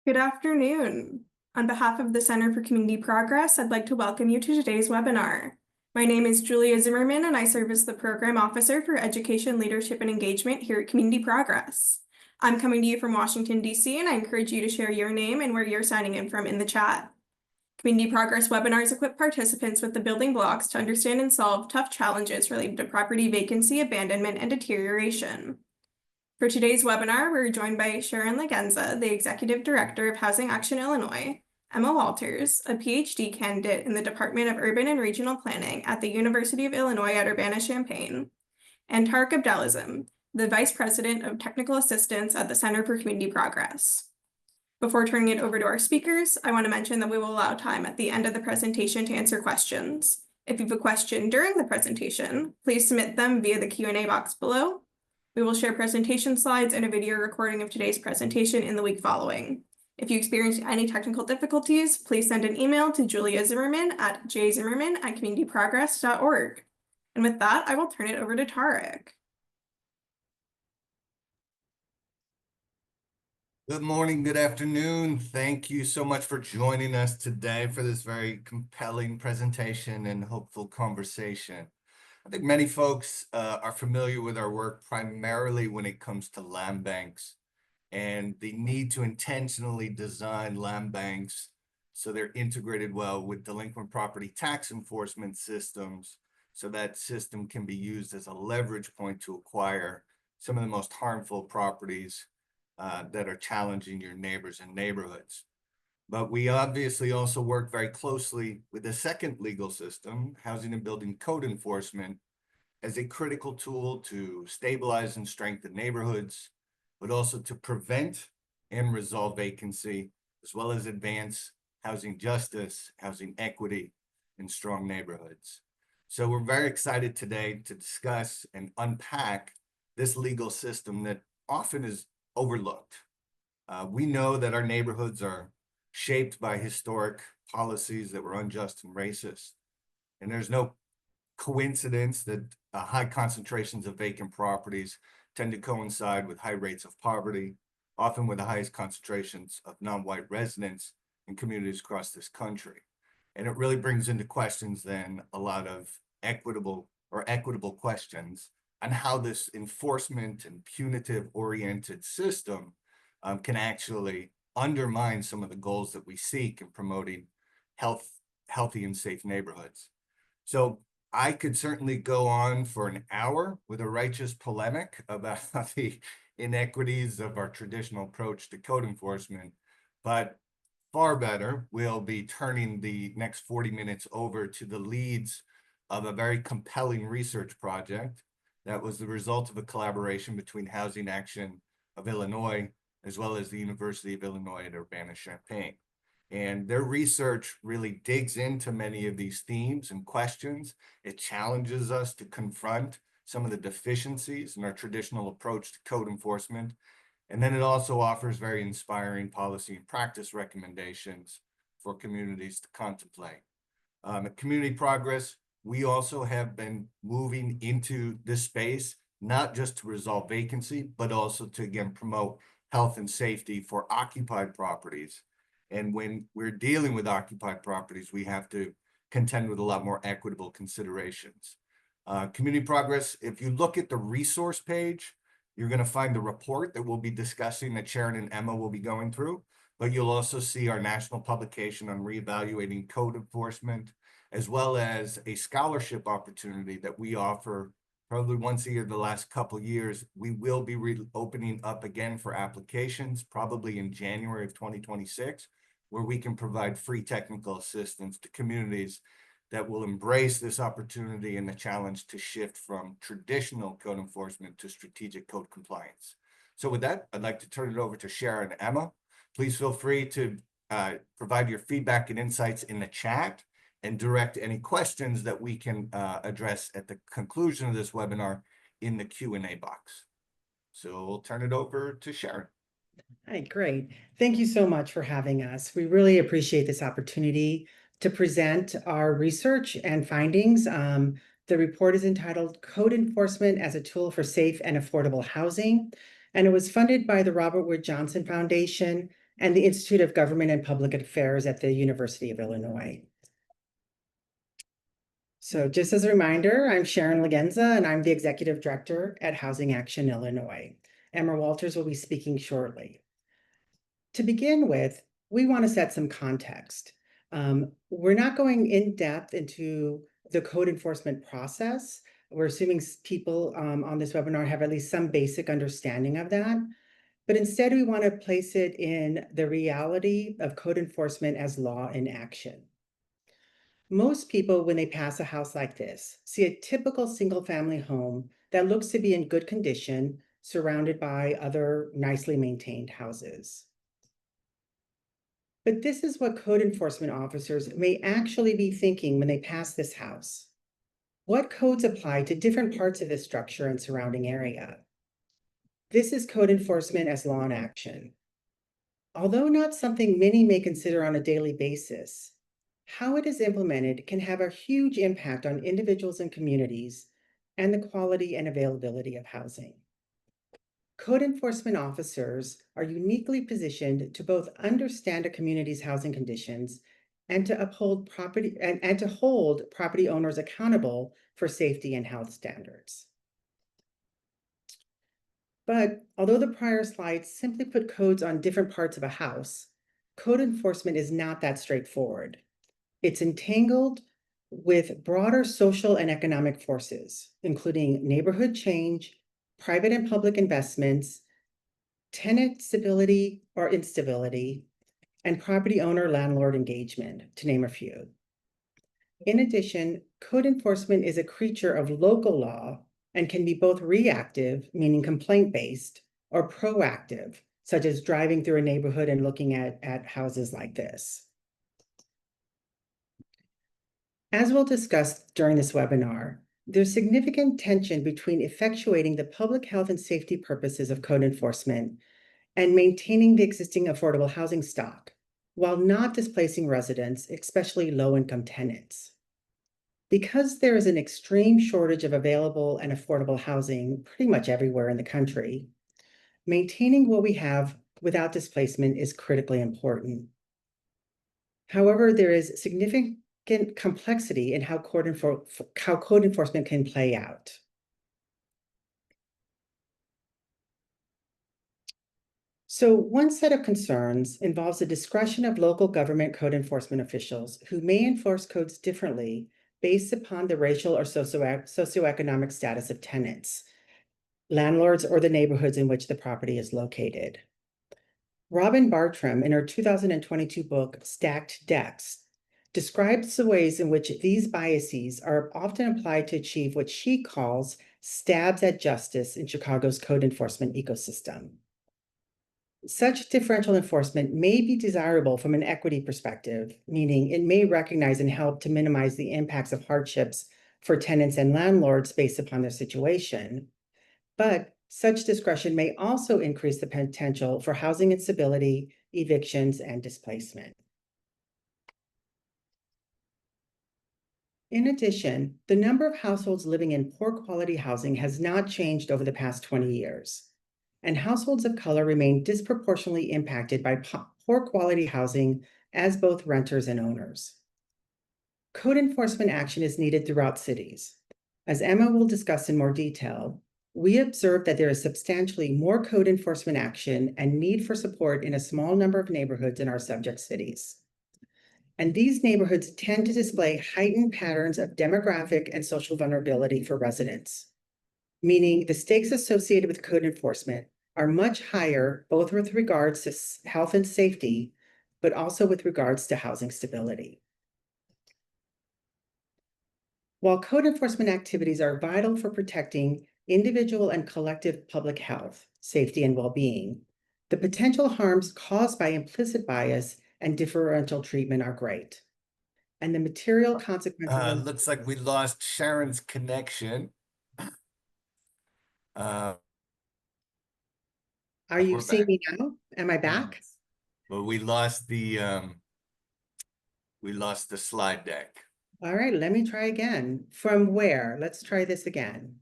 Good afternoon. On behalf of the Center for Community Progress, I'd like to welcome you to today's webinar. My name is Julia Zimmerman, and I serve as the Program Officer for Education, Leadership, and Engagement here at Community Progress. I'm coming to you from Washington, D.C., and I encourage you to share your name and where you're signing in from in the chat. Community Progress webinars equip participants with the building blocks to understand and solve tough challenges related to property vacancy, abandonment, and deterioration. For today's webinar, we're joined by Sharon Lagenza, the Executive Director of Housing Action Illinois, Emma Walters, a PhD candidate in the Department of Urban and Regional Planning at the University of Illinois at Urbana-Champaign, and Tarek Abdelazim, the Vice President of Technical Assistance at the Center for Community Progress. Before turning it over to our speakers, I want to mention that we will allow time at the end of the presentation to answer questions. If you have a question during the presentation, please submit them via the Q&A box below. We will share presentation slides and a video recording of today's presentation in the week following. If you experience any technical difficulties, please send an email to Julia Zimmerman at jzimmerman@communityprogress.org. And with that, I will turn it over to Tarek. Good morning, good afternoon. Thank you so much for joining us today for this very compelling presentation and hopeful conversation. I think many folks are familiar with our work primarily when it comes to land banks and the need to intentionally design land banks so they're integrated well with delinquent property tax enforcement systems, so that system can be used as a leverage point to acquire some of the most harmful properties that are challenging your neighbors and neighborhoods. But we obviously also work very closely with the second legal system, housing and building code enforcement, as a critical tool to stabilize and strengthen neighborhoods, but also to prevent and resolve vacancy, as well as advance housing justice, housing equity, and strong neighborhoods. So we're very excited today to discuss and unpack this legal system that often is overlooked. We know that our neighborhoods are shaped by historic policies that were unjust and racist. And there's no coincidence that high concentrations of vacant properties tend to coincide with high rates of poverty, often with the highest concentrations of non-white residents in communities across this country. And it really brings into questions then a lot of equitable questions on how this enforcement and punitive oriented system can actually undermine some of the goals that we seek in promoting healthy and safe neighborhoods. So I could certainly go on for an hour with a righteous polemic about the inequities of our traditional approach to code enforcement, but far better, we'll be turning the next 40 minutes over to the leads of a very compelling research project that was the result of a collaboration between Housing Action of Illinois, as well as the University of Illinois at Urbana-Champaign. And their research really digs into many of these themes and questions. It challenges us to confront some of the deficiencies in our traditional approach to code enforcement. And then it also offers very inspiring policy and practice recommendations for communities to contemplate. At Community Progress, we also have been moving into this space, not just to resolve vacancy, but also to, again, promote health and safety for occupied properties. And when we're dealing with occupied properties, we have to contend with a lot more equitable considerations. Community Progress, if you look at the resource page, you're going to find the report that we'll be discussing that Sharon and Emma will be going through, but you'll also see our national publication on reevaluating code enforcement, as well as a scholarship opportunity that we offer probably once a year the last couple of years. We will be opening up again for applications, probably in January of 2026, where we can provide free technical assistance to communities that will embrace this opportunity and the challenge to shift from traditional code enforcement to strategic code compliance. So with that, I'd like to turn it over to Sharon and Emma. Please feel free to provide your feedback and insights in the chat and direct any questions that we can address at the conclusion of this webinar in the Q&A box. So we'll turn it over to Sharon. Hi, great. Thank you so much for having us. We really appreciate this opportunity to present our research and findings. The report is entitled Code Enforcement as a Tool for Safe and Affordable Housing, and it was funded by the Robert Wood Johnson Foundation and the Institute of Government and Public Affairs at the University of Illinois. So just as a reminder, I'm Sharon Lagenza, and I'm the Executive Director at Housing Action Illinois. Emma Walters will be speaking shortly. To begin with, we want to set some context. We're not going in depth into the code enforcement process. We're assuming people on this webinar have at least some basic understanding of that. But instead, we want to place it in the reality of code enforcement as law in action. Most people, when they pass a house like this, see a typical single-family home that looks to be in good condition, surrounded by other nicely maintained houses. But this is what code enforcement officers may actually be thinking when they pass this house. What codes apply to different parts of the structure and surrounding area? This is code enforcement as law in action. Although not something many may consider on a daily basis, how it is implemented can have a huge impact on individuals and communities and the quality and availability of housing. Code enforcement officers are uniquely positioned to both understand a community's housing conditions and to uphold property and to hold property owners accountable for safety and health standards. But although the prior slides simply put codes on different parts of a house, code enforcement is not that straightforward. It's entangled with broader social and economic forces, including neighborhood change, private and public investments, tenant stability or instability, and property owner-landlord engagement, to name a few. In addition, code enforcement is a creature of local law and can be both reactive, meaning complaint-based, or proactive, such as driving through a neighborhood and looking at houses like this. As we'll discuss during this webinar, there's significant tension between effectuating the public health and safety purposes of code enforcement and maintaining the existing affordable housing stock, while not displacing residents, especially low-income tenants. Because there is an extreme shortage of available and affordable housing pretty much everywhere in the country, maintaining what we have without displacement is critically important. However, there is significant complexity in how code enforcement can play out. So one set of concerns involves the discretion of local government code enforcement officials who may enforce codes differently based upon the racial or socioeconomic status of tenants, landlords, or the neighborhoods in which the property is located. Robin Bartram, in her 2022 book, Stacked Decks, describes the ways in which these biases are often applied to achieve what she calls stabs at justice in Chicago's code enforcement ecosystem. Such differential enforcement may be desirable from an equity perspective, meaning it may recognize and help to minimize the impacts of hardships for tenants and landlords based upon their situation. But such discretion may also increase the potential for housing instability, evictions, and displacement. In addition, the number of households living in poor quality housing has not changed over the past 20 years, and households of color remain disproportionately impacted by poor quality housing as both renters and owners. Code enforcement action is needed throughout cities. As Emma will discuss in more detail, we observe that there is substantially more code enforcement action and need for support in a small number of neighborhoods in our subject cities. And these neighborhoods tend to display heightened patterns of demographic and social vulnerability for residents, meaning the stakes associated with code enforcement are much higher, both with regards to health and safety, but also with regards to housing stability. While code enforcement activities are vital for protecting individual and collective public health, safety, and well-being, the potential harms caused by implicit bias and differential treatment are great. And the material consequences. Looks like we lost Sharon's connection. Are you we're seeing back. me now? Am I back? Yes. But we lost the slide deck. All right, let me try again. From where? Let's try this again.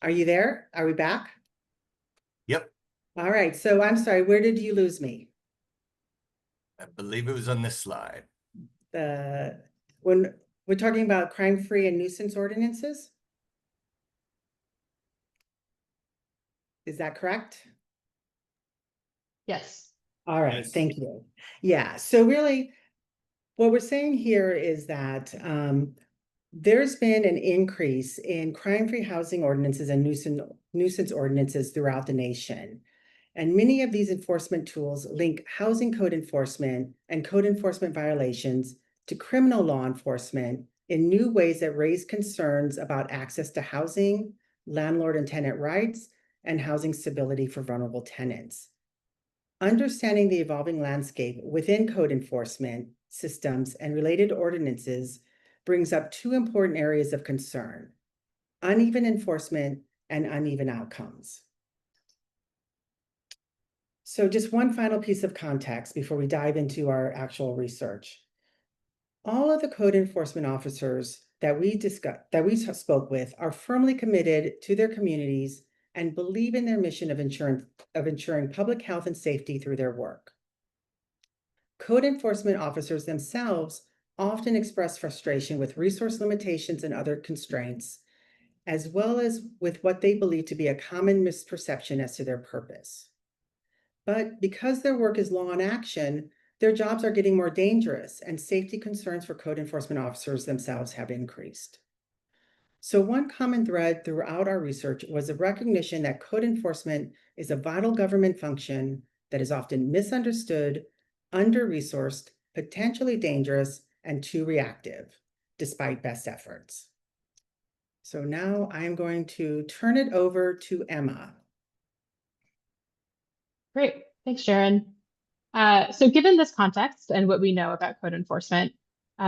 Are you there? Are we back? Yep. All right, so I'm sorry, where did you lose me? I believe it was on this slide. When we're talking about crime-free and nuisance ordinances? Is that correct? Yes. All right, Yes. thank you. Yeah, so really, what we're saying here is that there's been an increase in crime-free housing ordinances and nuisance ordinances throughout the nation. And many of these enforcement tools link housing code enforcement and code enforcement violations to criminal law enforcement in new ways that raise concerns about access to housing, landlord and tenant rights, and housing stability for vulnerable tenants. Understanding the evolving landscape within code enforcement systems and related ordinances brings up two important areas of concern: uneven enforcement and uneven outcomes. So just one final piece of context before we dive into our actual research. All of the code enforcement officers that we spoke with are firmly committed to their communities and believe in their mission of ensuring public health and safety through their work. Code enforcement officers themselves often express frustration with resource limitations and other constraints, as well as with what they believe to be a common misperception as to their purpose. But because their work is law in action, their jobs are getting more dangerous, and safety concerns for code enforcement officers themselves have increased. So one common thread throughout our research was a recognition that code enforcement is a vital government function that is often misunderstood, under-resourced, potentially dangerous, and too reactive, despite best efforts. So now I'm going to turn it over to Emma. Great. Thanks, Sharon. So given this context and what we know about code enforcement,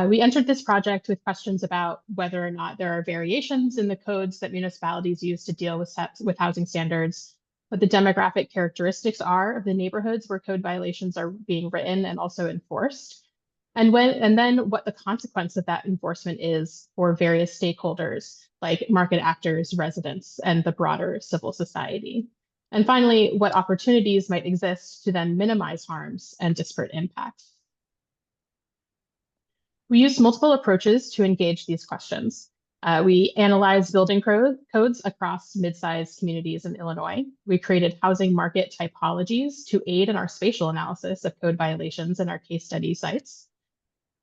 we entered this project with questions about whether or not there are variations in the codes that municipalities use to deal with housing standards, what the demographic characteristics are of the neighborhoods where code violations are being written and also enforced, and then what the consequence of that enforcement is for various stakeholders like market actors, residents, and the broader civil society. And finally, what opportunities might exist to then minimize harms and disparate impacts. We used multiple approaches to engage these questions. We analyzed building codes across mid-sized communities in Illinois. We created housing market typologies to aid in our spatial analysis of code violations in our case study sites.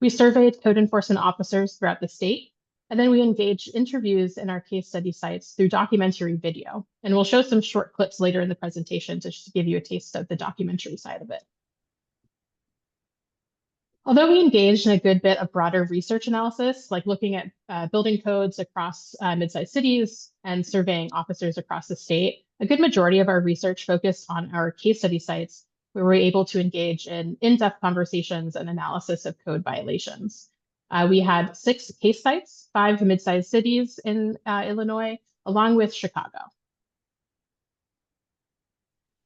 We surveyed code enforcement officers throughout the state, and then we engaged interviews in our case study sites through documentary video. And we'll show some short clips later in the presentation to just give you a taste of the documentary side of it. Although we engaged in a good bit of broader research analysis, like looking at building codes across mid-sized cities and surveying officers across the state, a good majority of our research focused on our case study sites, where we're able to engage in in-depth conversations and analysis of code violations. We had 6 case sites, 5 mid-sized cities in Illinois, along with Chicago.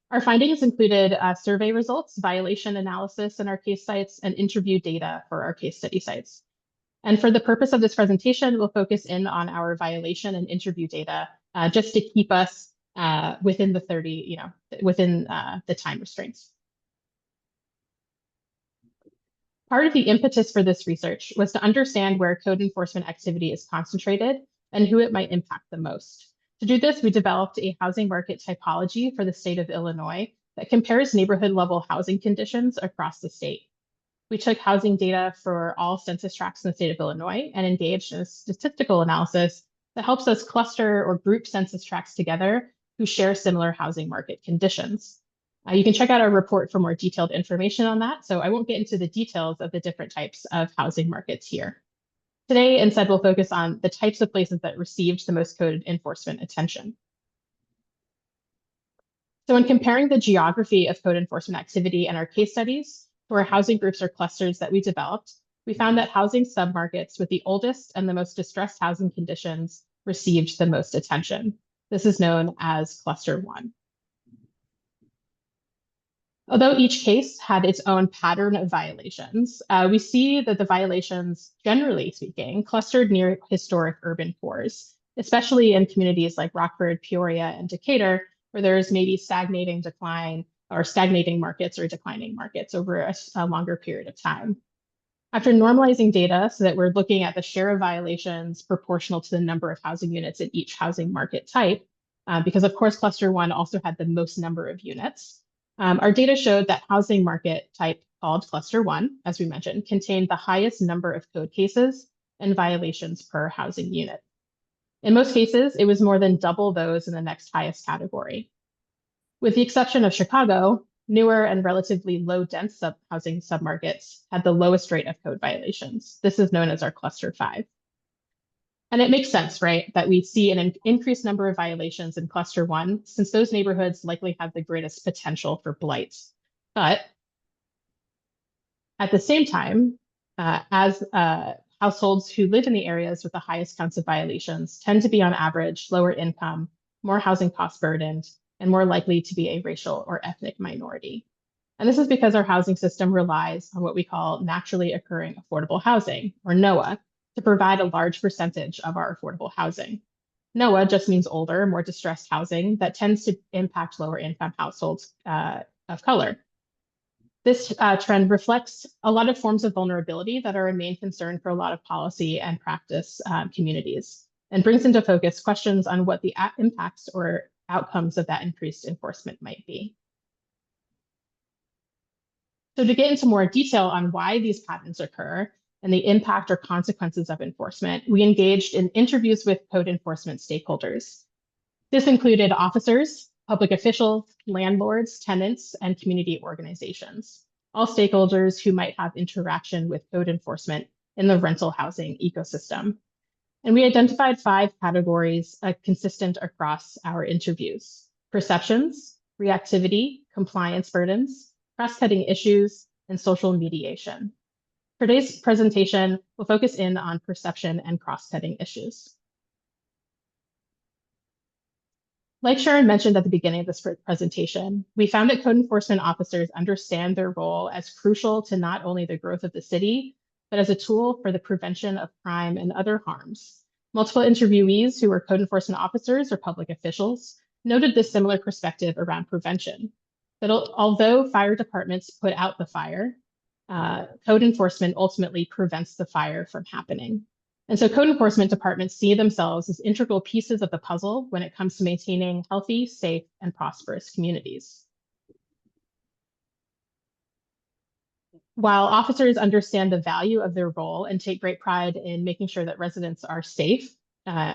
Our findings included survey results, violation analysis in our case sites, and interview data for our case study sites. And for the purpose of this presentation, we'll focus in on our violation and interview data just to keep us within the 30, within the time restraints. Part of the impetus for this research was to understand where code enforcement activity is concentrated and who it might impact the most. To do this, we developed a housing market typology for the state of Illinois that compares neighborhood level housing conditions across the state. We took housing data for all census tracts in the state of Illinois and engaged in a statistical analysis that helps us cluster or group census tracts together who share similar housing market conditions. You can check out our report for more detailed information on that, so I won't get into the details of the different types of housing markets here. Today, instead, we'll focus on the types of places that received the most code enforcement attention. So in comparing the geography of code enforcement activity in our case studies to our housing groups or clusters that we developed, we found that housing submarkets with the oldest and the most distressed housing conditions received the most attention. This is known as Cluster 1. Although each case had its own pattern of violations, we see that the violations, generally speaking, clustered near historic urban cores, especially in communities like Rockford, Peoria, and Decatur, where there's maybe stagnating decline or stagnating markets or declining markets over a longer period of time. After normalizing data so that we're looking at the share of violations proportional to the number of housing units in each housing market type, because of course, cluster 1 also had the most number of units. Our data showed that housing market type called cluster 1, as we mentioned, contained the highest number of code cases and violations per housing unit. In most cases, it was more than double those in the next highest category. With the exception of Chicago, newer and relatively low-dense housing submarkets had the lowest rate of code violations. This is known as our cluster 5. And it makes sense, right, that we see an increased number of violations in cluster 1, since those neighborhoods likely have the greatest potential for blight. But at the same time, as households who live in the areas with the highest counts of violations tend to be on average lower income, more housing cost burdened, and more likely to be a racial or ethnic minority. And this is because our housing system relies on what we call naturally occurring affordable housing, or NOAH, to provide a large percentage of our affordable housing. NOAH just means older, more distressed housing that tends to impact lower income households of color. This trend reflects a lot of forms of vulnerability that are a main concern for a lot of policy and practice communities, and brings into focus questions on what the impacts or outcomes of that increased enforcement might be. So to get into more detail on why these patterns occur and the impact or consequences of enforcement, we engaged in interviews with code enforcement stakeholders. This included officers, public officials, landlords, tenants, and community organizations, all stakeholders who might have interaction with code enforcement in the rental housing ecosystem. And we identified 5 categories consistent across our interviews: perceptions, reactivity, compliance burdens, cross-cutting issues, and social mediation. For today's presentation, we'll focus in on perception and cross-cutting issues. Like Sharon mentioned at the beginning of this presentation, we found that code enforcement officers understand their role as crucial to not only the growth of the city, but as a tool for the prevention of crime and other harms. Multiple interviewees who were code enforcement officers or public officials noted this similar perspective around prevention, that although fire departments put out the fire, code enforcement ultimately prevents the fire from happening. And so code enforcement departments see themselves as integral pieces of the puzzle when it comes to maintaining healthy, safe, and prosperous communities. While officers understand the value of their role and take great pride in making sure that residents are safe,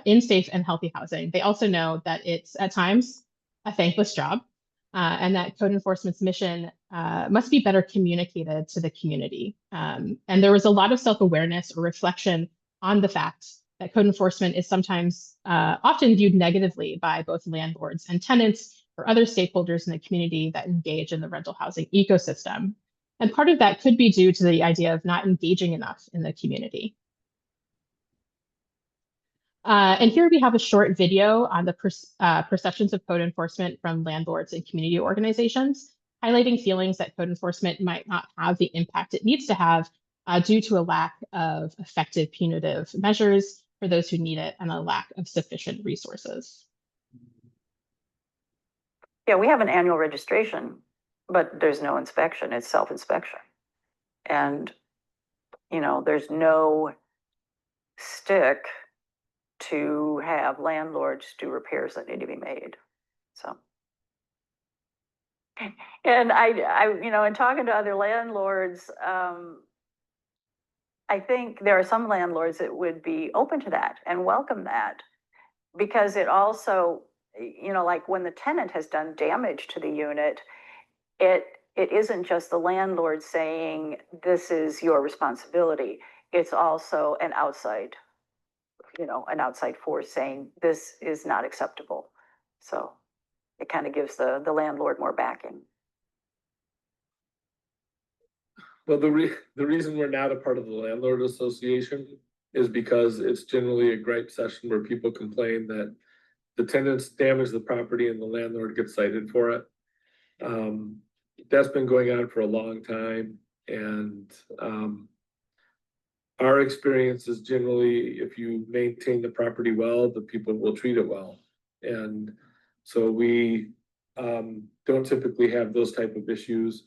in safe and healthy housing, they also know that it's at times a thankless job, and that code enforcement's mission must be better communicated to the community. And there was a lot of self-awareness or reflection on the fact that code enforcement is sometimes often viewed negatively by both landlords and tenants or other stakeholders in the community that engage in the rental housing ecosystem. And part of that could be due to the idea of not engaging enough in the community. And here we have a short video on the perceptions of code enforcement from landlords and community organizations, highlighting feelings that code enforcement might not have the impact it needs to have due to a lack of effective punitive measures for those who need it and a lack of sufficient resources. Yeah, we have an annual registration, but there's no inspection. It's self-inspection. And, you know, there's no stick to have landlords do repairs that need to be made. So, and I you know, in talking to other landlords, I think there are some landlords that would be open to that and welcome that, because it also, you know, like when the tenant has done damage to the unit, it isn't just the landlord saying this is your responsibility. It's also an outside, you know, an outside force saying this is not acceptable. So it kind of gives the landlord more backing. Well, the reason we're not a part of the landlord association is because it's generally a gripe session where people complain that the tenants damage the property and the landlord gets cited for it. That's been going on for a long time, and our experience is generally if you maintain the property well, the people will treat it well. And so we don't typically have those type of issues.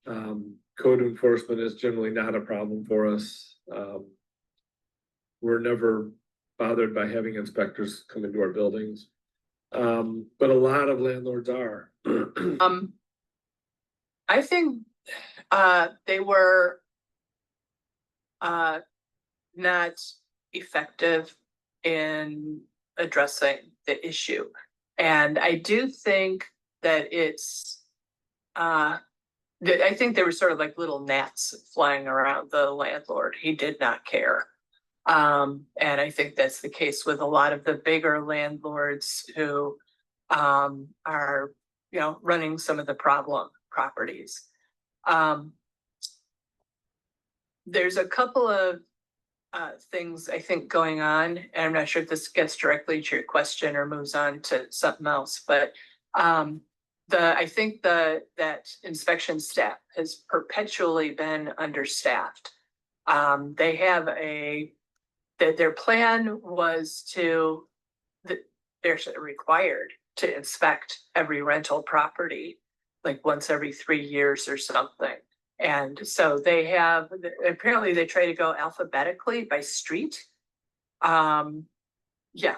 Code enforcement is generally not a problem for us. We're never bothered by having inspectors come into our buildings. But a lot of landlords are. I think they were not effective in addressing the issue. And I do think that it's I think there were sort of like little gnats flying around the landlord. He did not care. And I think that's the case with a lot of the bigger landlords who are, running some of the problem properties. There's a couple of things I think going on, and I'm not sure if this gets directly to your question or moves on to something else, but I think that inspection staff has perpetually been understaffed. They have their plan was they're required to inspect every rental property like once every 3 years or something. And so apparently they try to go alphabetically by street. Yeah.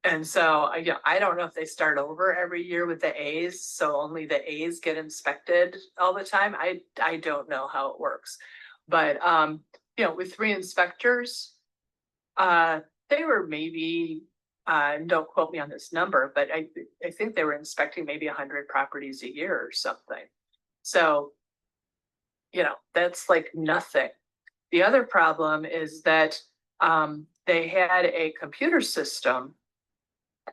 And so, I don't know if they start over every year with the A's, so only the A's get inspected all the time. I don't know how it works. But, with 3 inspectors, they were maybe, don't quote me on this number, but I think they were inspecting maybe 100 properties a year or something. So, that's like nothing. The other problem is that they had a computer system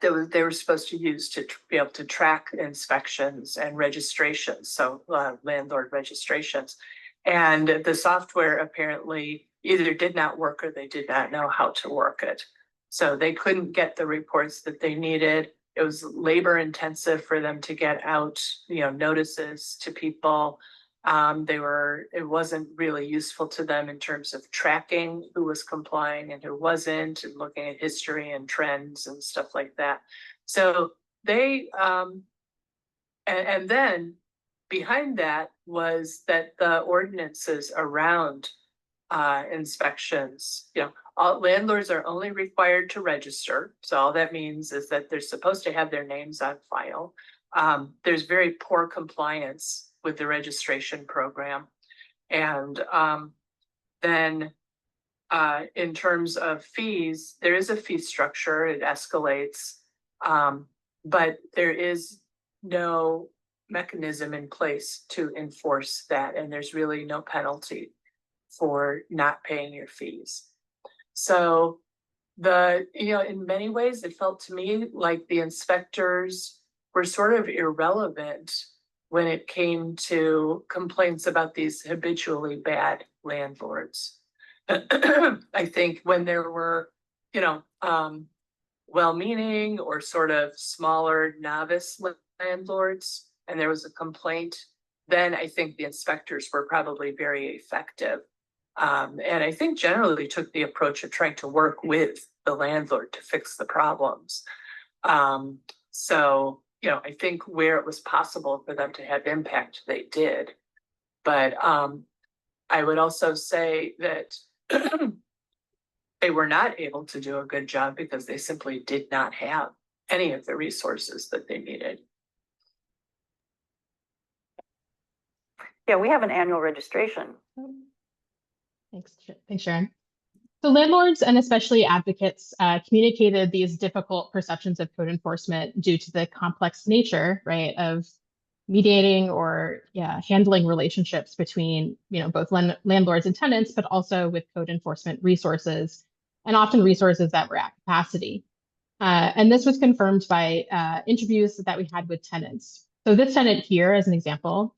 that they were supposed to use to be able to track inspections and registrations, so landlord registrations. And the software apparently either did not work or they did not know how to work it. So they couldn't get the reports that they needed. It was labor intensive for them to get out, notices to people. It wasn't really useful to them in terms of tracking who was complying and who wasn't, and looking at history and trends and stuff like that. So they, and then behind that was that the ordinances around inspections, all landlords are only required to register. So all that means is that they're supposed to have their names on file. There's very poor compliance with the registration program. And then in terms of fees, there is a fee structure, it escalates, but there is no mechanism in place to enforce that. And there's really no penalty for not paying your fees. So in many ways, it felt to me like the inspectors were sort of irrelevant when it came to complaints about these habitually bad landlords. I think when there were, well-meaning or sort of smaller novice landlords, and there was a complaint, then I think the inspectors were probably very effective. And I think generally took the approach of trying to work with the landlord to fix the problems. So, I think where it was possible for them to have impact, they did. But I would also say that they were not able to do a good job because they simply did not have any of the resources that they needed. Yeah, we have an annual registration. Thanks, Sharon. So landlords and especially advocates communicated these difficult perceptions of code enforcement due to the complex nature, right, of mediating or handling relationships between, both landlords and tenants, but also with code enforcement resources, and often resources that were at capacity. And this was confirmed by interviews that we had with tenants. So this tenant here, as an example,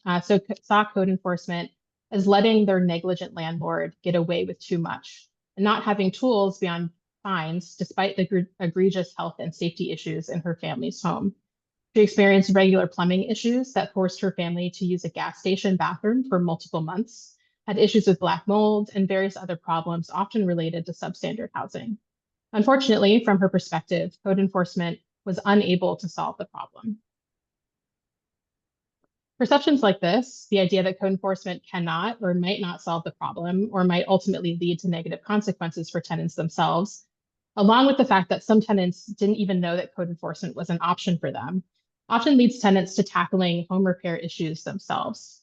saw code enforcement as letting their negligent landlord get away with too much and not having tools beyond fines, despite the egregious health and safety issues in her family's home. She experienced regular plumbing issues that forced her family to use a gas station bathroom for multiple months, had issues with black mold, and various other problems often related to substandard housing. Unfortunately, from her perspective, code enforcement was unable to solve the problem. Perceptions like this, the idea that code enforcement cannot or might not solve the problem or might ultimately lead to negative consequences for tenants themselves, along with the fact that some tenants didn't even know that code enforcement was an option for them, often leads tenants to tackling home repair issues themselves.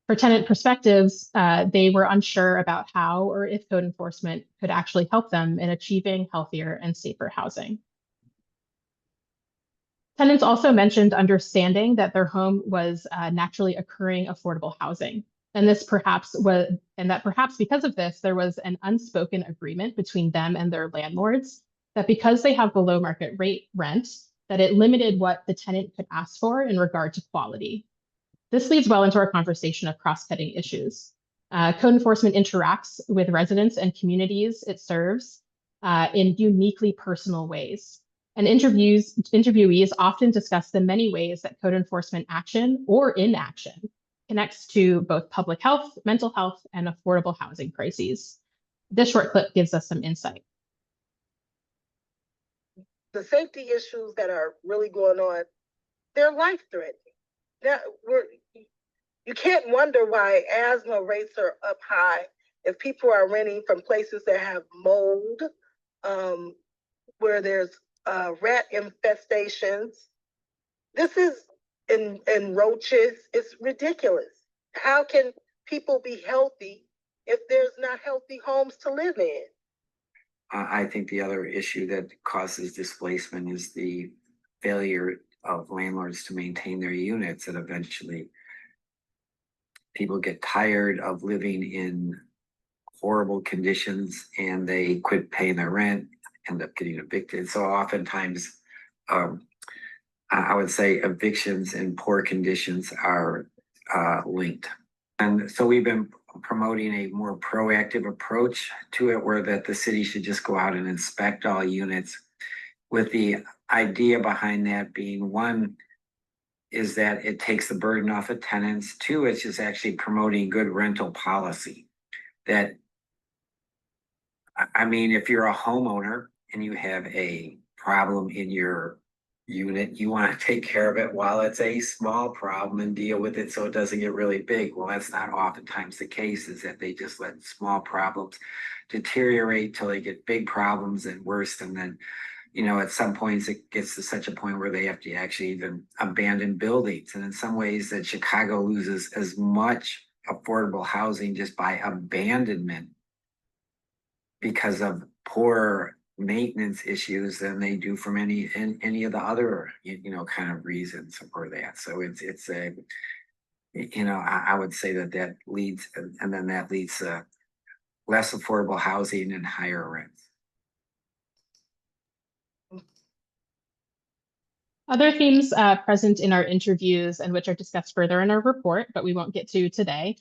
For tenant perspectives, they were unsure about how or if code enforcement could actually help them in achieving healthier and safer housing. Tenants also mentioned understanding that their home was naturally occurring affordable housing. And perhaps because of this, there was an unspoken agreement between them and their landlords that because they have below market rate rent, that it limited what the tenant could ask for in regard to quality. This leads well into our conversation of cross-cutting issues. Code enforcement interacts with residents and communities it serves in uniquely personal ways. And interviewees often discuss the many ways that code enforcement action or inaction connects to both public health, mental health, and affordable housing crises. This short clip gives us some insight. The safety issues that are really going on, they're life-threatening. You can't wonder why asthma rates are up high if people are renting from places that have mold, where there's rat infestations. This is in roaches. It's ridiculous. How can people be healthy if there's not healthy homes to live in? I think the other issue that causes displacement is the failure of landlords to maintain their units, and eventually people get tired of living in horrible conditions and they quit paying their rent, end up getting evicted. So oftentimes, I would say evictions and poor conditions are linked. And so we've been promoting a more proactive approach to it, where that the city should just go out and inspect all units, with the idea behind that being, one, is that it takes the burden off of tenants. Two, it's just actually promoting good rental policy. That, I mean, if you're a homeowner and you have a problem in your unit, you want to take care of it while it's a small problem and deal with it so it doesn't get really big. Well, that's not oftentimes the case, is that they just let small problems deteriorate till they get big problems and worse. And then, you know, at some points it gets to such a point where they have to actually even abandon buildings. And in some ways that Chicago loses as much affordable housing just by abandonment because of poor maintenance issues than they do from any of the other, you know, kind of reasons for that. So it's a, you know, I would say that leads, and then that leads to less affordable housing and higher rents. Other themes present in our interviews, and which are discussed further in our report, but we won't get to today,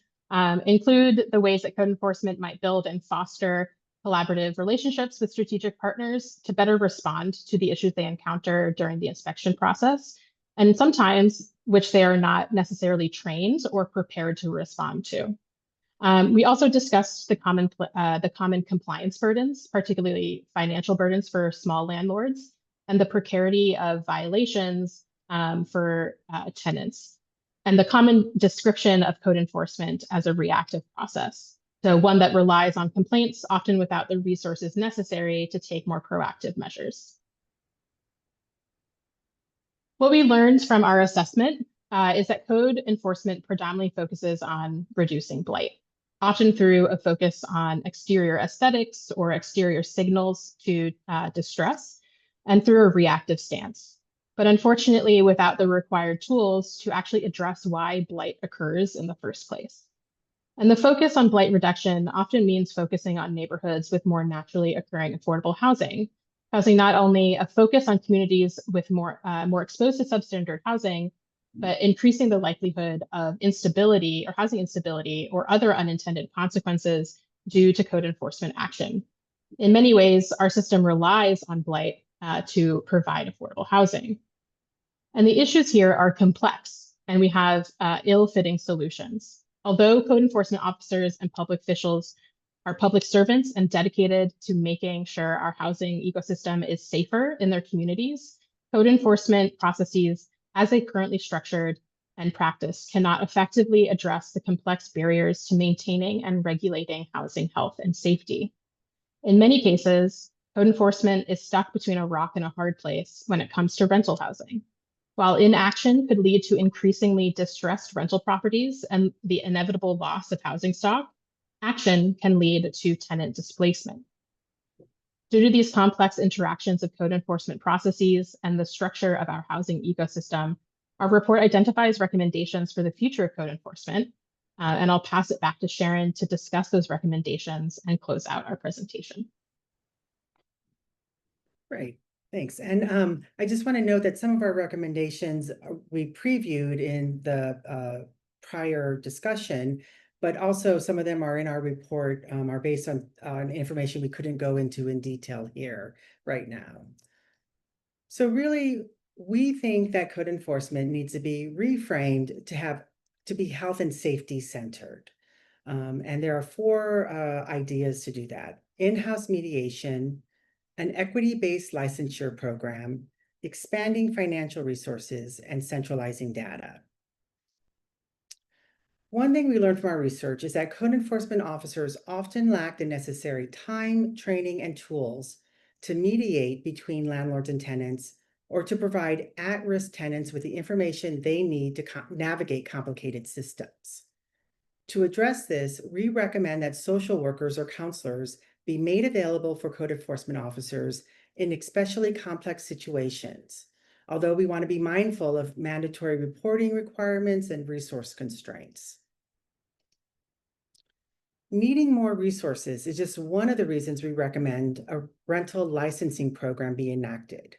include the ways that code enforcement might build and foster collaborative relationships with strategic partners to better respond to the issues they encounter during the inspection process, and sometimes which they are not necessarily trained or prepared to respond to. We also discussed the common compliance burdens, particularly financial burdens for small landlords, and the precarity of violations for tenants, and the common description of code enforcement as a reactive process. So one that relies on complaints, often without the resources necessary to take more proactive measures. What we learned from our assessment is that code enforcement predominantly focuses on reducing blight, often through a focus on exterior aesthetics or exterior signals to distress, and through a reactive stance. But unfortunately, without the required tools to actually address why blight occurs in the first place. And the focus on blight reduction often means focusing on neighborhoods with more naturally occurring affordable housing, causing not only a focus on communities with more exposed to substandard housing, but increasing the likelihood of instability or housing instability or other unintended consequences due to code enforcement action. In many ways, our system relies on blight to provide affordable housing. And the issues here are complex, and we have ill-fitting solutions. Although code enforcement officers and public officials are public servants and dedicated to making sure our housing ecosystem is safer in their communities, code enforcement processes, as they currently structured and practice cannot effectively address the complex barriers to maintaining and regulating housing health and safety. In many cases, code enforcement is stuck between a rock and a hard place when it comes to rental housing. While inaction could lead to increasingly distressed rental properties and the inevitable loss of housing stock, action can lead to tenant displacement. Due to these complex interactions of code enforcement processes and the structure of our housing ecosystem, our report identifies recommendations for the future of code enforcement, and I'll pass it back to Sharon to discuss those recommendations and close out our presentation. Great, thanks. And I just want to note that some of our recommendations we previewed in the prior discussion, but also some of them are in our report, are based on information we couldn't go into in detail here right now. So really, we think that code enforcement needs to be reframed to be health and safety centered. And there are 4 ideas to do that: in-house mediation, an equity-based licensure program, expanding financial resources, and centralizing data. One thing we learned from our research is that code enforcement officers often lack the necessary time, training, and tools to mediate between landlords and tenants, or to provide at-risk tenants with the information they need to navigate complicated systems. To address this, we recommend that social workers or counselors be made available for code enforcement officers in especially complex situations, although we want to be mindful of mandatory reporting requirements and resource constraints. Needing more resources is just one of the reasons we recommend a rental licensing program be enacted.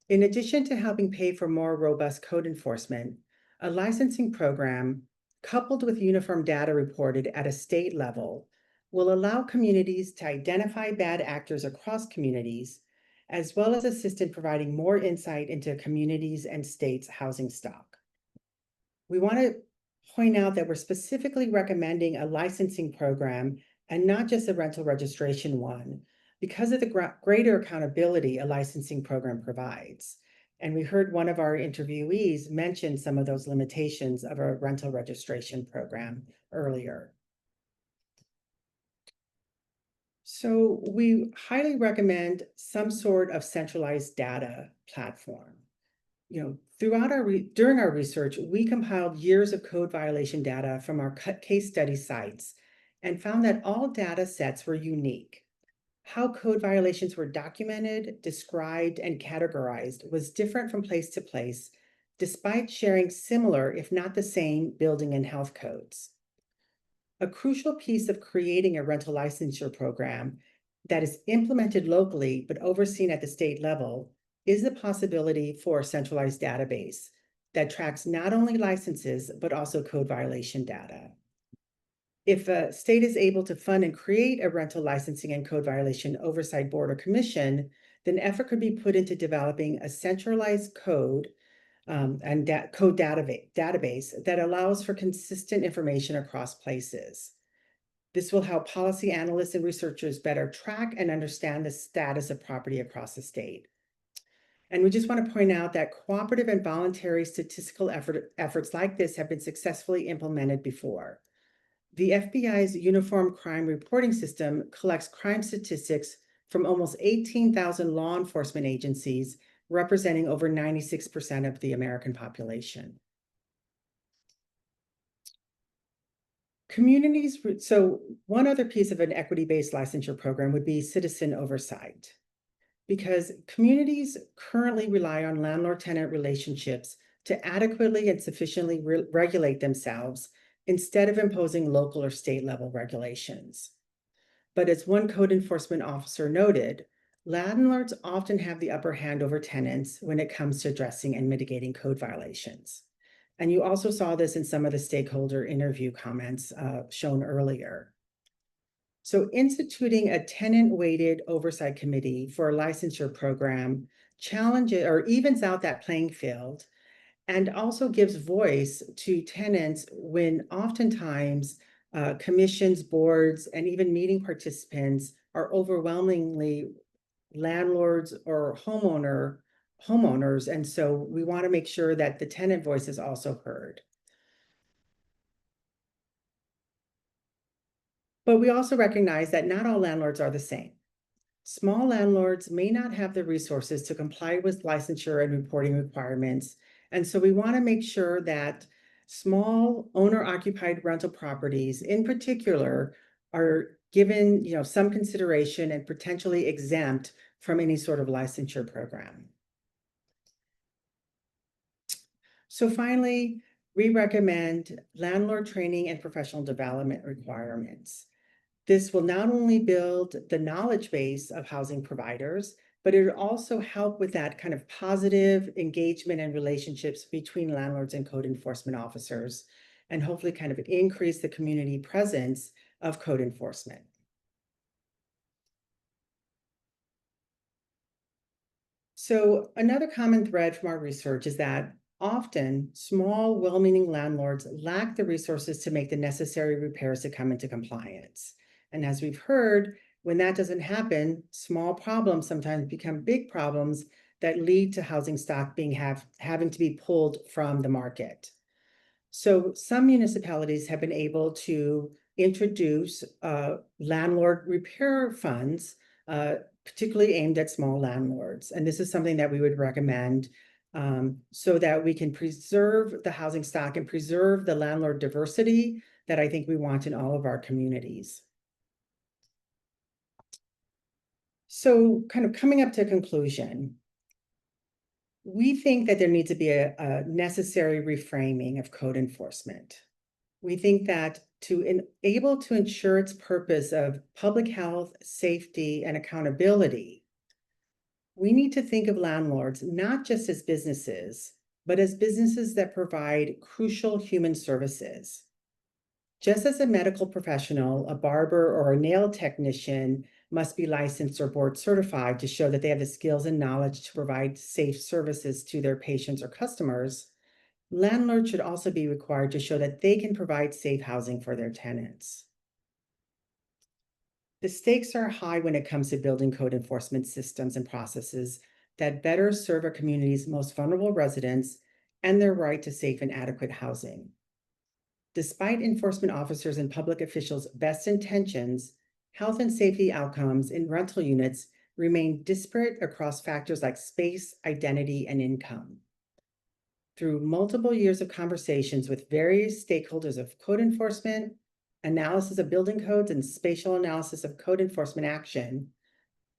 In addition to helping pay for more robust code enforcement, a licensing program, coupled with uniform data reported at a state level, will allow communities to identify bad actors across communities, as well as assist in providing more insight into communities and states' housing stock. We want to point out that we're specifically recommending a licensing program and not just a rental registration one, because of the greater accountability a licensing program provides. And we heard one of our interviewees mention some of those limitations of a rental registration program earlier. So we highly recommend some sort of centralized data platform. During our research, we compiled years of code violation data from our case study sites and found that all data sets were unique. How code violations were documented, described, and categorized was different from place to place, despite sharing similar, if not the same, building and health codes. A crucial piece of creating a rental licensure program that is implemented locally but overseen at the state level is the possibility for a centralized database that tracks not only licenses, but also code violation data. If a state is able to fund and create a rental licensing and code violation oversight board or commission, then effort could be put into developing a centralized code and code database that allows for consistent information across places. This will help policy analysts and researchers better track and understand the status of property across the state. And we just want to point out that cooperative and voluntary statistical efforts like this have been successfully implemented before. The FBI's Uniform Crime Reporting System collects crime statistics from almost 18,000 law enforcement agencies, representing over 96% of the American population. So one other piece of an equity-based licensure program would be citizen oversight, because communities currently rely on landlord-tenant relationships to adequately and sufficiently regulate themselves instead of imposing local or state level regulations. But as one code enforcement officer noted, landlords often have the upper hand over tenants when it comes to addressing and mitigating code violations. And you also saw this in some of the stakeholder interview comments shown earlier. So instituting a tenant-weighted oversight committee for a licensure program challenges or evens out that playing field, and also gives voice to tenants when oftentimes commissions, boards, and even meeting participants are overwhelmingly landlords or homeowner homeowners. And so we want to make sure that the tenant voice is also heard. But we also recognize that not all landlords are the same. Small landlords may not have the resources to comply with licensure and reporting requirements. And so we want to make sure that small owner-occupied rental properties in particular are given, some consideration and potentially exempt from any sort of licensure program. So finally, we recommend landlord training and professional development requirements. This will not only build the knowledge base of housing providers, but it will also help with that kind of positive engagement and relationships between landlords and code enforcement officers, and hopefully kind of increase the community presence of code enforcement. So another common thread from our research is that often small, well-meaning landlords lack the resources to make the necessary repairs to come into compliance. And as we've heard, when that doesn't happen, small problems sometimes become big problems that lead to housing stock having to be pulled from the market. So some municipalities have been able to introduce landlord repair funds, particularly aimed at small landlords. And this is something that we would recommend so that we can preserve the housing stock and preserve the landlord diversity that I think we want in all of our communities. So kind of coming up to a conclusion, we think that there needs to be a necessary reframing of code enforcement. We think that to able to ensure its purpose of public health, safety, and accountability, we need to think of landlords not just as businesses, but as businesses that provide crucial human services. Just as a medical professional, a barber or a nail technician must be licensed or board certified to show that they have the skills and knowledge to provide safe services to their patients or customers, landlords should also be required to show that they can provide safe housing for their tenants. The stakes are high when it comes to building code enforcement systems and processes that better serve a community's most vulnerable residents and their right to safe and adequate housing. Despite enforcement officers and public officials' best intentions, health and safety outcomes in rental units remain disparate across factors like space, identity, and income. Through multiple years of conversations with various stakeholders of code enforcement, analysis of building codes, and spatial analysis of code enforcement action,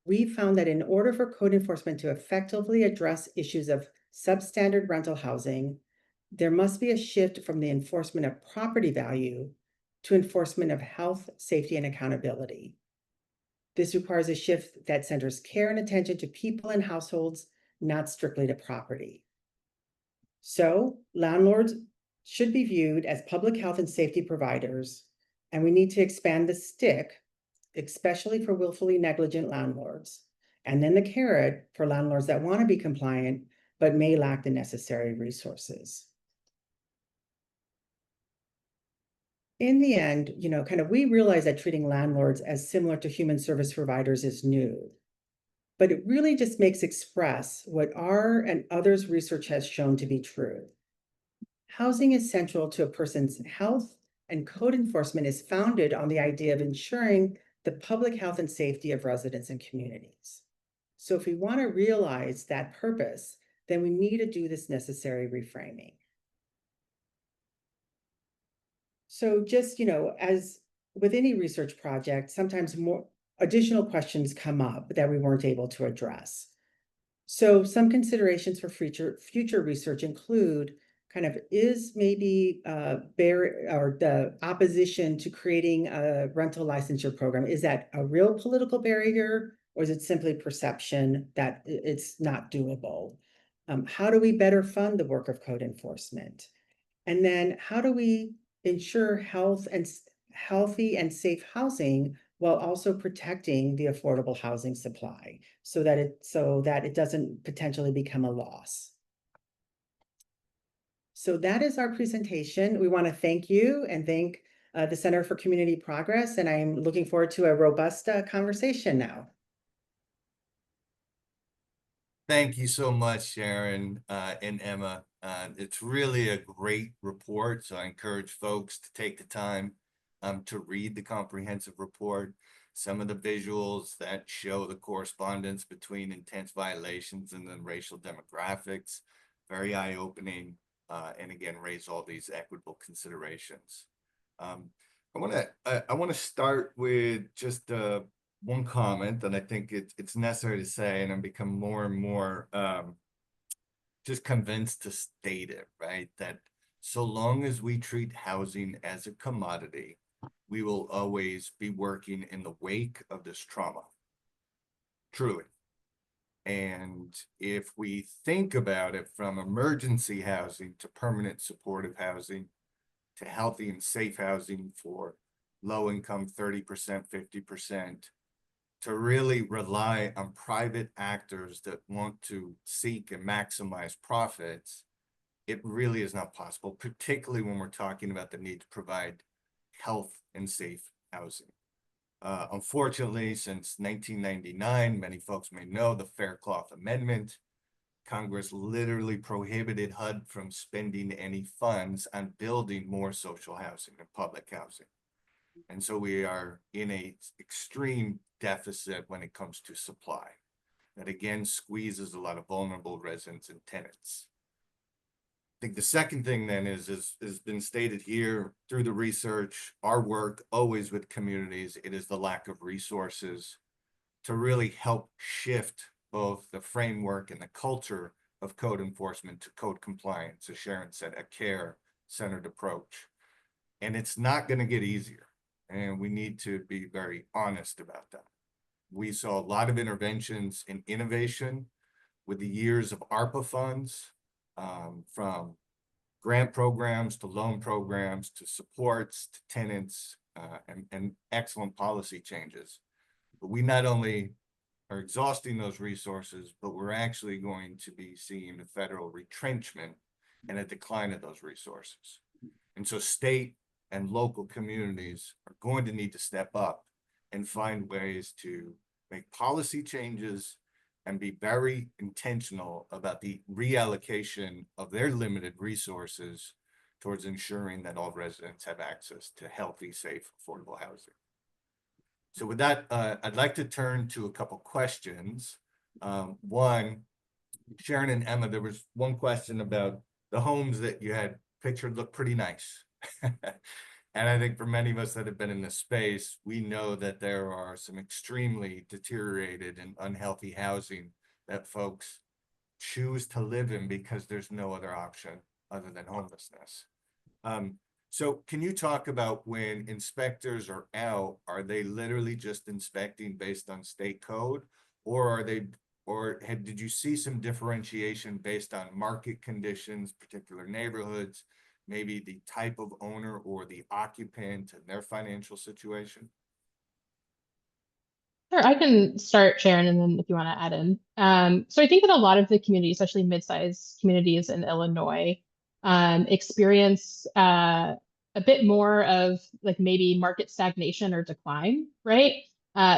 we found that in order for code enforcement to effectively address issues of substandard rental housing, there must be a shift from the enforcement of property value to enforcement of health, safety, and accountability. This requires a shift that centers care and attention to people and households, not strictly to property. So landlords should be viewed as public health and safety providers, and we need to expand the stick, especially for willfully negligent landlords, and then the carrot for landlords that want to be compliant but may lack the necessary resources. In the end, we realize that treating landlords as similar to human service providers is new, but it really just makes express what our and others' research has shown to be true. Housing is central to a person's health, and code enforcement is founded on the idea of ensuring the public health and safety of residents and communities. So if we want to realize that purpose, then we need to do this necessary reframing. So just, as with any research project, sometimes more additional questions come up that we weren't able to address. So some considerations for future research include is maybe the opposition to creating a rental licensure program, is that a real political barrier, or is it simply perception that it's not doable? How do we better fund the work of code enforcement? And then how do we ensure healthy and safe housing while also protecting the affordable housing supply so that it doesn't potentially become a loss? So that is our presentation. We want to thank you and thank the Center for Community Progress, and I'm looking forward to a robust conversation now. Thank you so much, Sharon and Emma. It's really a great report, so I encourage folks to take the time to read the comprehensive report. Some of the visuals that show the correspondence between intense violations and then racial demographics, very eye-opening, and again, raise all these equitable considerations. I want to start with just one comment, and I think it's necessary to say, and I'm become more and more just convinced to state it, right? That so long as we treat housing as a commodity, we will always be working in the wake of this trauma. Truly. And if we think about it from emergency housing to permanent supportive housing to healthy and safe housing for low income 30%, 50%, to really rely on private actors that want to seek and maximize profits, it really is not possible, particularly when we're talking about the need to provide health and safe housing. Unfortunately, since 1999, many folks may know the Faircloth Amendment, Congress literally prohibited HUD from spending any funds on building more social housing and public housing. And so we are in a extreme deficit when it comes to supply. That again squeezes a lot of vulnerable residents and tenants. I think the second thing then is been stated here through the research, our work always with communities, it is the lack of resources to really help shift both the framework and the culture of code enforcement to code compliance, as Sharon said, a care-centered approach. And it's not going to get easier. And we need to be very honest about that. We saw a lot of interventions in innovation with the years of ARPA funds, from grant programs to loan programs to supports to tenants, and excellent policy changes. But we not only are exhausting those resources, but we're actually going to be seeing the federal retrenchment and a decline of those resources. And so state and local communities are going to need to step up and find ways to make policy changes and be very intentional about the reallocation of their limited resources towards ensuring that all residents have access to healthy, safe, affordable housing. So with that, I'd like to turn to a couple questions. One, Sharon and Emma, there was one question about the homes that you had pictured look pretty nice. And I think for many of us that have been in this space, we know that there are some extremely deteriorated and unhealthy housing that folks choose to live in because there's no other option other than homelessness. So can you talk about when inspectors are out, are they literally just inspecting based on state code, or did you see some differentiation based on market conditions, particular neighborhoods, maybe the type of owner or the occupant and their financial situation? Sure, I can start, Sharon, and then if you want to add in. So I think that a lot of the communities, especially mid-sized communities in Illinois, experience a bit more of like maybe market stagnation or decline, right?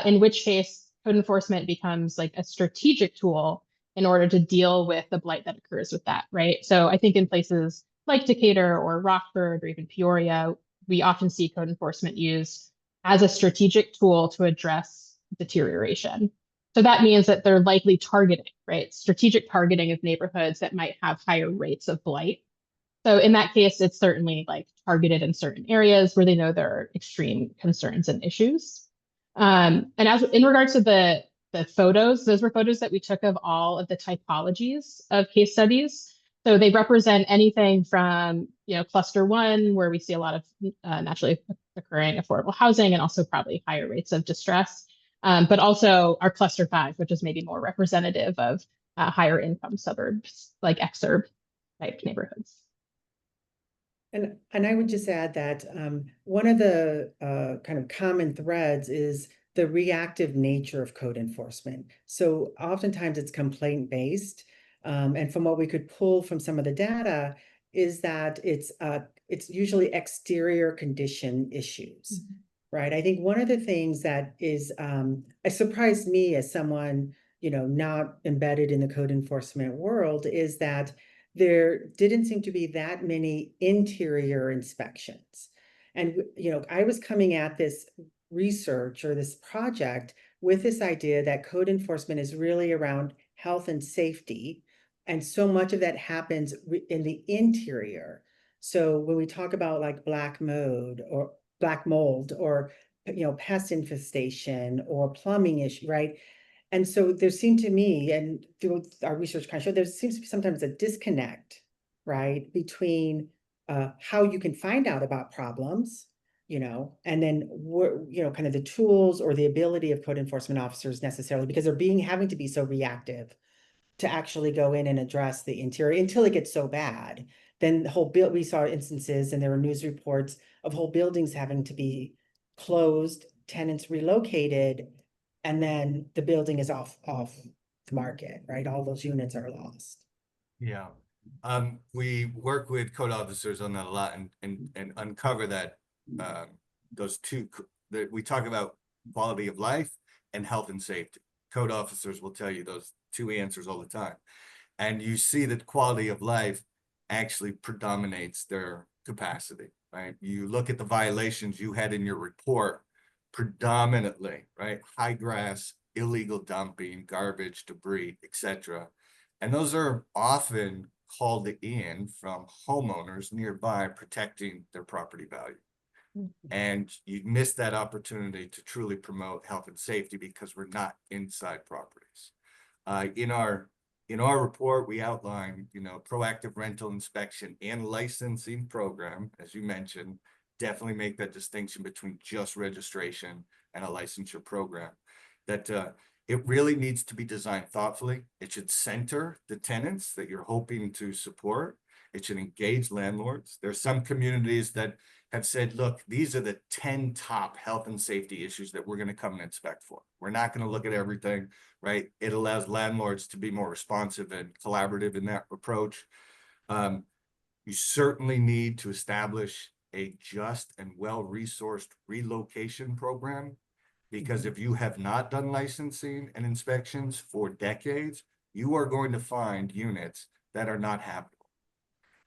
In which case code enforcement becomes like a strategic tool in order to deal with the blight that occurs with that, right? So I think in places like Decatur or Rockford or even Peoria, we often see code enforcement used as a strategic tool to address deterioration. So that means that they're likely targeting, right? Strategic targeting of neighborhoods that might have higher rates of blight. So in that case, it's certainly like targeted in certain areas where they know there are extreme concerns and issues. And as in regards to the photos, those were photos that we took of all of the typologies of case studies. So they represent anything from, cluster 1, where we see a lot of naturally occurring affordable housing and also probably higher rates of distress, but also our cluster 5, which is maybe more representative of higher income suburbs, like exurb type neighborhoods. And I would just add that one of the kind of common threads is the reactive nature of code enforcement. So oftentimes it's complaint-based. And from what we could pull from some of the data is that it's usually exterior condition issues, right? I think one of the things that is surprised me as someone, not embedded in the code enforcement world, is that there didn't seem to be that many interior inspections. And, I was coming at this research or this project with this idea that code enforcement is really around health and safety. And so much of that happens in the interior. So when we talk about like black mold or pest infestation or plumbing issue, right? And so there seemed to me, and through our research kind of showed, there seems to be sometimes a disconnect, right, between how you can find out about problems, and then kind of the tools or the ability of code enforcement officers necessarily, because they're having to be so reactive to actually go in and address the interior until it gets so bad. Then the whole we saw instances, and there were news reports of whole buildings having to be closed, tenants relocated, and then the building is off the market, right? All those units are lost. Yeah. We work with code officers on that a lot and uncover that those two that we talk about quality of life and health and safety. Code officers will tell you those two answers all the time. And you see that quality of life actually predominates their capacity, right? You look at the violations you had in your report, predominantly, right? High grass, illegal dumping, garbage, debris, etc. And those are often called in from homeowners nearby protecting their property value. And you miss that opportunity to truly promote health and safety because we're not inside properties. In our report, we outline, proactive rental inspection and licensing program, as you mentioned, definitely make that distinction between just registration and a licensure program. That it really needs to be designed thoughtfully. It should center the tenants that you're hoping to support. It should engage landlords. There's some communities that have said, look, these are the 10 top health and safety issues that we're going to come and inspect for. We're not going to look at everything, right? It allows landlords to be more responsive and collaborative in that approach. You certainly need to establish a just and well-resourced relocation program, because if you have not done licensing and inspections for decades, you are going to find units that are not habitable.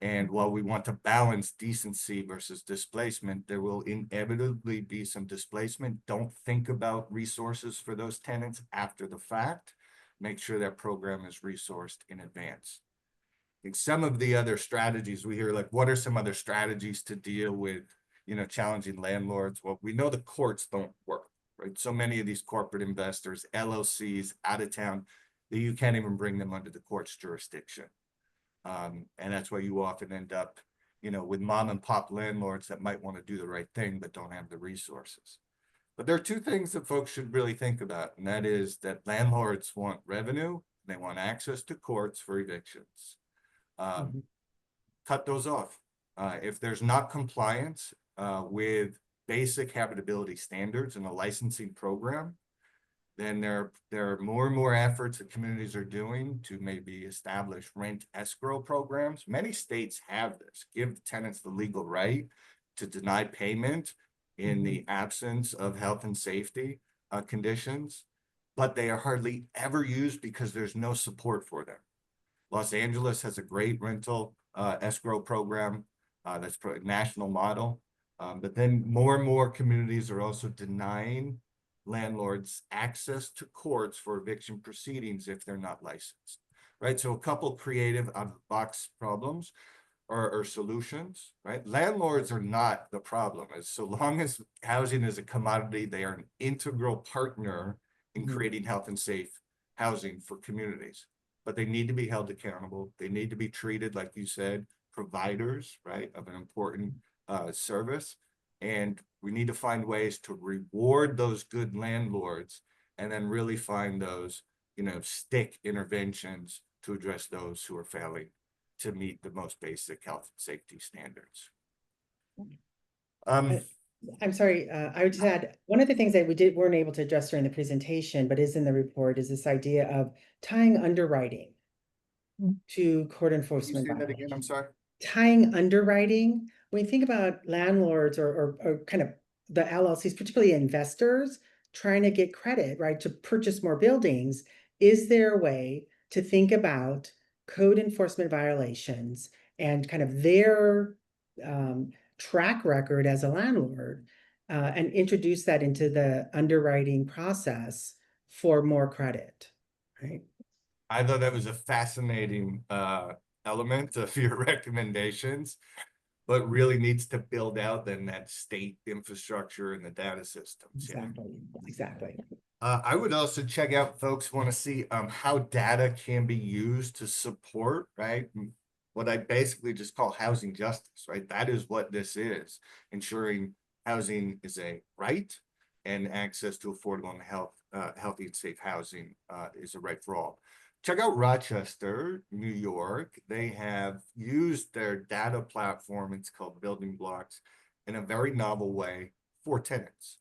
And while we want to balance decency versus displacement, there will inevitably be some displacement. Don't think about resources for those tenants after the fact. Make sure that program is resourced in advance. I think some of the other strategies we hear, like, what are some other strategies to deal with, challenging landlords? Well, we know the courts don't work, right? So many of these corporate investors, LLCs, out of town, that you can't even bring them under the court's jurisdiction. And that's why you often end up, with mom and pop landlords that might want to do the right thing, but don't have the resources. But there are two things that folks should really think about, and that is that landlords want revenue, they want access to courts for evictions. Cut those off. If there's not compliance with basic habitability standards in a licensing program, then there are more and more efforts that communities are doing to maybe establish rent escrow programs. Many states have this, give tenants the legal right to deny payment in the absence of health and safety conditions, but they are hardly ever used because there's no support for them. Los Angeles has a great rental escrow program that's a national model, but then more and more communities are also denying landlords access to courts for eviction proceedings if they're not licensed, right? So a couple creative out-of-the-box problems or solutions, right? Landlords are not the problem. As so long as housing is a commodity, they are an integral partner in creating health and safe housing for communities. But they need to be held accountable. They need to be treated, like you said, providers, right, of an important service. And we need to find ways to reward those good landlords and then really find those, stick interventions to address those who are failing to meet the most basic health and safety standards. I'm sorry, I would just add, one of the things that we weren't able to address during the presentation, but is in the report, is this idea of tying underwriting to court enforcement. Can you say that again? I'm sorry. Tying underwriting, when you think about landlords or kind of the LLCs, particularly investors, trying to get credit, right, to purchase more buildings, is there a way to think about code enforcement violations and kind of their track record as a landlord and introduce that into the underwriting process for more credit, right? I thought that was a fascinating element of your recommendations, but really needs to build out then that state infrastructure and the data systems. Yeah. Exactly. I would also check out, folks want to see how data can be used to support, right? What I basically just call housing justice, right? That is what this is, ensuring housing is a right and access to affordable and healthy and safe housing is a right for all. Check out Rochester, New York. They have used their data platform, it's called Building Blocks, in a very novel way for tenants.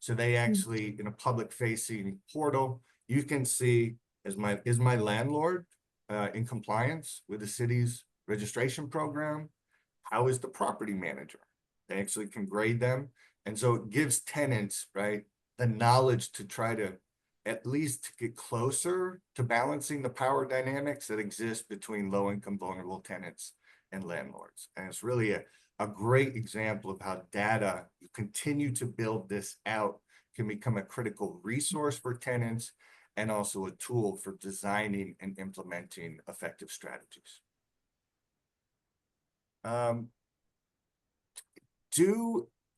So they actually, in a public facing portal, you can see, is my landlord in compliance with the city's registration program? How is the property manager? They actually can grade them. And so it gives tenants, right, the knowledge to try to at least get closer to balancing the power dynamics that exist between low-income vulnerable tenants and landlords. And it's really a great example of how data, you continue to build this out, can become a critical resource for tenants and also a tool for designing and implementing effective strategies.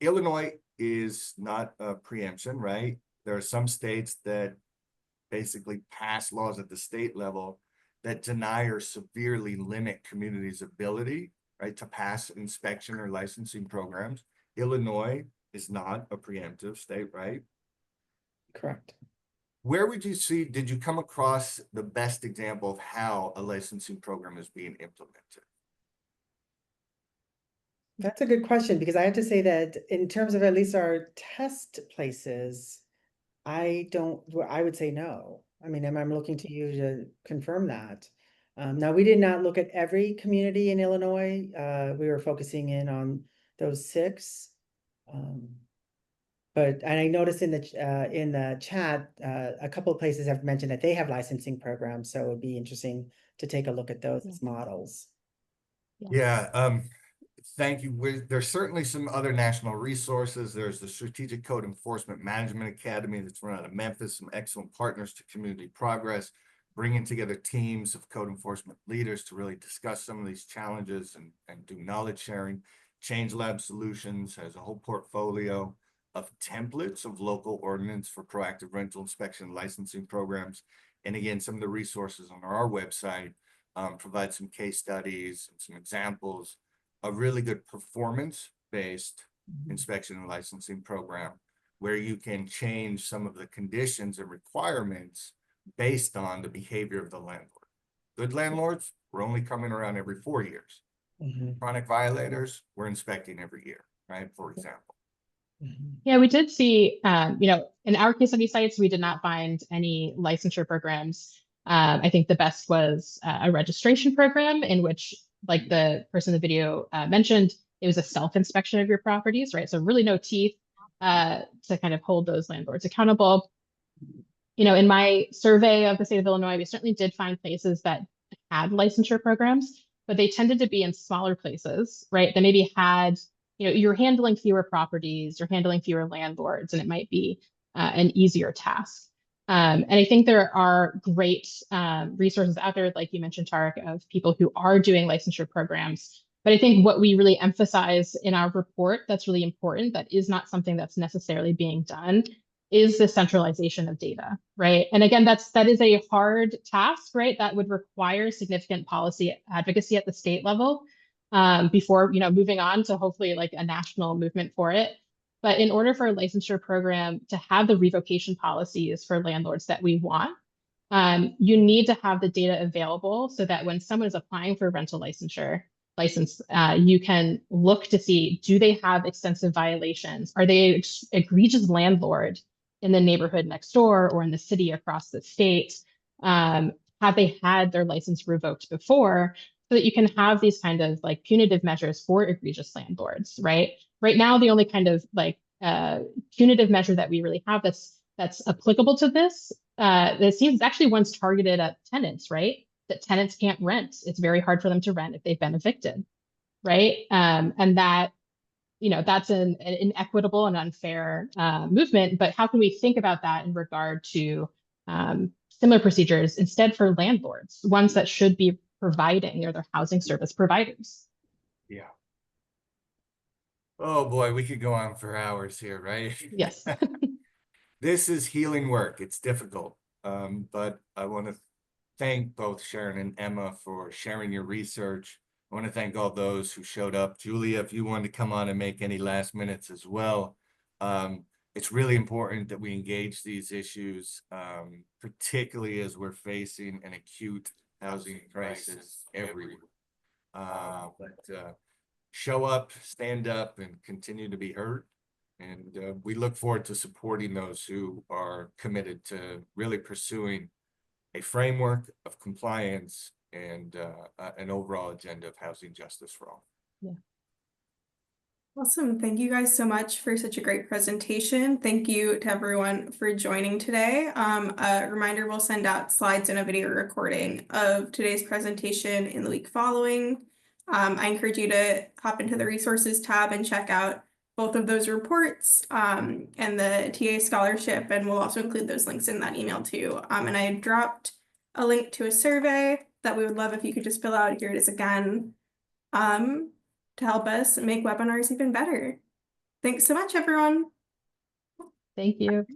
Illinois is not a preemption, right? There are some states that basically pass laws at the state level that deny or severely limit communities' ability, right, to pass inspection or licensing programs. Illinois is not a preemptive state, right? Correct. Where would you see, did you come across the best example of how a licensing program is being implemented? That's a good question, because I have to say that in terms of at least our test places, I would say no. I mean, I'm looking to you to confirm that. Now, we did not look at every community in Illinois. We were focusing in on those 6. But I noticed in the chat, a couple of places have mentioned that they have licensing programs, so it would be interesting to take a look at those as models. Yeah, thank you. There's certainly some other national resources. There's the Strategic Code Enforcement Management Academy that's run out of Memphis, some excellent partners to community progress, bringing together teams of code enforcement leaders to really discuss some of these challenges and do knowledge sharing. Change Lab Solutions has a whole portfolio of templates of local ordinance for proactive rental inspection and licensing programs. And again, some of the resources on our website provide some case studies and some examples a really good performance-based inspection and licensing program where you can change some of the conditions and requirements based on the behavior of the landlord. Good landlords, we're only coming around every 4 years. Chronic violators, we're inspecting every year, right? For example. Yeah, we did see, in our case study sites, we did not find any licensure programs. I think the best was a registration program in which, like the person in the video mentioned, it was a self-inspection of your properties, right? So really no teeth to kind of hold those landlords accountable. In my survey of the state of Illinois, we certainly did find places that had licensure programs, but they tended to be in smaller places, right? That maybe had, you're handling fewer properties, you're handling fewer landlords, and it might be an easier task. And I think there are great resources out there, like you mentioned, Tarek, of people who are doing licensure programs. But I think what we really emphasize in our report that's really important, that is not something that's necessarily being done, is the centralization of data, right? And again, that is a hard task, right? That would require significant policy advocacy at the state level before, moving on to hopefully like a national movement for it. But in order for a licensure program to have the revocation policies for landlords that we want, you need to have the data available so that when someone is applying for a rental license, you can look to see, do they have extensive violations? Are they an egregious landlord in the neighborhood next door or in the city across the state? Have they had their license revoked before? So that you can have these kind of like punitive measures for egregious landlords, right? Right now, the only kind of like punitive measure that we really have that's applicable to this This seems actually one's targeted at tenants, right? That tenants can't rent. It's very hard for them to rent if they've been evicted, right? And that, that's an inequitable and unfair movement. But how can we think about that in regard to similar procedures instead for landlords, ones that should be providing, they're housing service providers? Yeah. Oh boy, we could go on for hours here, right? Yes. This is healing work. It's difficult. But I want to thank both Sharon and Emma for sharing your research. I want to thank all those who showed up. Julia, if you wanted to come on and make any last minutes as well. It's really important that we engage these issues, particularly as we're facing an acute housing crisis everywhere. But show up, stand up, and continue to be heard. And we look forward to supporting those who are committed to really pursuing a framework of compliance and an overall agenda of housing justice for all. Yeah. Awesome. Thank you guys so much for such a great presentation. Thank you to everyone for joining today. A reminder, we'll send out slides and a video recording of today's presentation in the week following. I encourage you to hop into the resources tab and check out both of those reports and the TA scholarship, and we'll also include those links in that email too. And I dropped a link to a survey that we would love if you could just fill out. Here it is again, to help us make webinars even better. Thanks so much, everyone. Thank you.